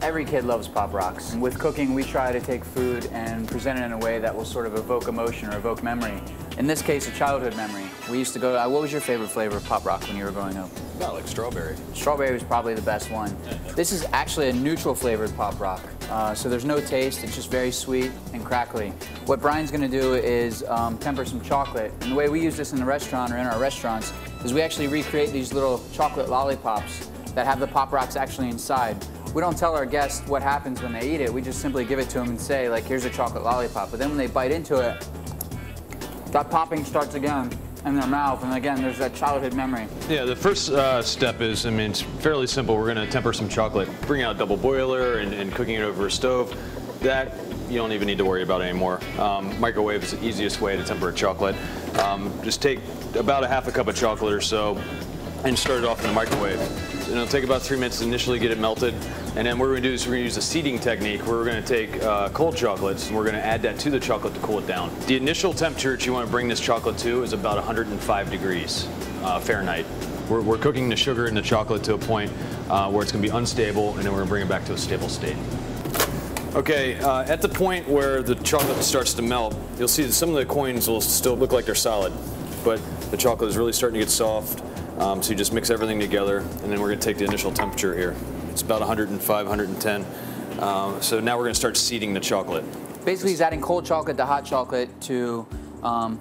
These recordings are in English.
Every kid loves Pop Rocks. With cooking, we try to take food and present it in a way that will sort of evoke emotion or evoke memory. In this case, a childhood memory. We used to go to, what was your favorite flavor of Pop Rock when you were growing up? Not like strawberry. Strawberry was probably the best one. This is actually a neutral flavored Pop Rock. So there's no taste, it's just very sweet and crackly. What Brian's gonna do is temper some chocolate. And the way we use this in the restaurant or in our restaurants is we actually recreate these little chocolate lollipops that have the Pop Rocks actually inside. We don't tell our guests what happens when they eat it. We just simply give it to them and say, like, here's a chocolate lollipop. But then when they bite into it, that popping starts again in their mouth, and again, there's that childhood memory. Yeah, the first step is, I mean, it's fairly simple. We're gonna temper some chocolate, bring out a double boiler and cooking it over a stove. That you don't even need to worry about anymore. Microwave is the easiest way to temper a chocolate. Just take about a half a cup of chocolate or so and start it off in the microwave. And it'll take about 3 minutes to initially get it melted. And then what we're gonna do is we're gonna use a seeding technique where we're gonna take cold chocolates and we're gonna add that to the chocolate to cool it down. The initial temperature that you wanna bring this chocolate to is about 105 degrees Fahrenheit. We're cooking the sugar and the chocolate to a point where it's gonna be unstable, and then we're gonna bring it back to a stable state. Okay, at the point where the chocolate starts to melt, you'll see that some of the coins will still look like they're solid, but the chocolate is really starting to get soft. So you just mix everything together, and then we're going to take the initial temperature here. It's about 105, 110. So now we're going to start seeding the chocolate. Basically, he's adding cold chocolate to hot chocolate to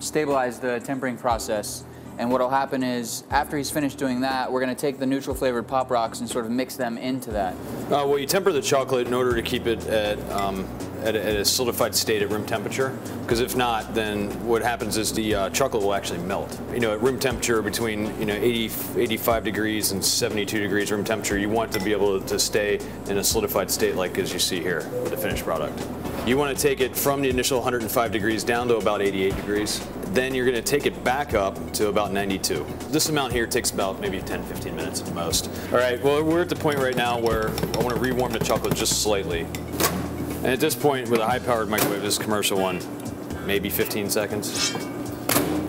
stabilize the tempering process. And what will happen is, after he's finished doing that, we're going to take the neutral flavored Pop Rocks and sort of mix them into that. Well, you temper the chocolate in order to keep it at a solidified state at room temperature, because if not, then what happens is the chocolate will actually melt. You know, at room temperature between 85 degrees and 72 degrees room temperature, you want to be able to stay in a solidified state like as you see here with the finished product. You want to take it from the initial 105 degrees down to about 88 degrees. Then you're going to take it back up to about 92. This amount here takes about maybe 10-15 minutes at the most. All right, well, we're at the point right now where I want to rewarm the chocolate just slightly. And at this point, with a high-powered microwave, this commercial one, maybe 15 seconds.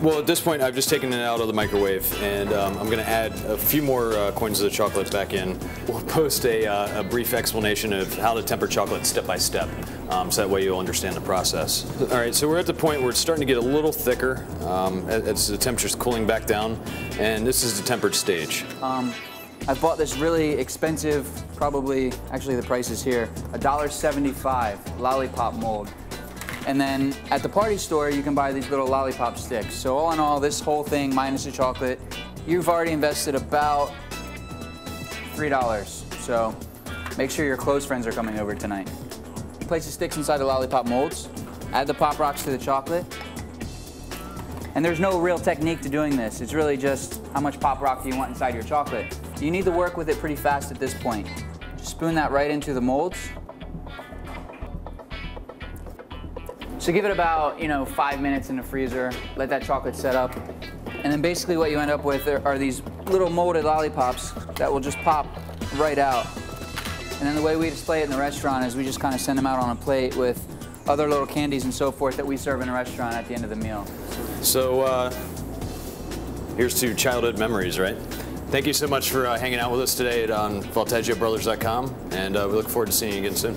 Well, at this point, I've just taken it out of the microwave, and I'm going to add a few more coins of the chocolate back in. We'll post a brief explanation of how to temper chocolate step by step, so that way you'll understand the process. All right, so we're at the point where it's starting to get a little thicker as the temperature's cooling back down, and this is the tempered stage. I've bought this really expensive, probably, actually the price is here, $1.75 lollipop mold. And then at the party store, you can buy these little lollipop sticks. So all in all, this whole thing, minus the chocolate, you've already invested about $3. So make sure your close friends are coming over tonight. Place the sticks inside the lollipop molds, add the Pop Rocks to the chocolate. And there's no real technique to doing this. It's really just how much Pop Rock do you want inside your chocolate. You need to work with it pretty fast at this point. Just spoon that right into the molds. So give it about, 5 minutes in the freezer, let that chocolate set up, and then basically what you end up with are these little molded lollipops that will just pop right out. And then the way we display it in the restaurant is we just kind of send them out on a plate with other little candies and so forth that we serve in a restaurant at the end of the meal. So here's to childhood memories, right? Thank you so much for hanging out with us today on VoltaggioBrothers.com, and we look forward to seeing you again soon.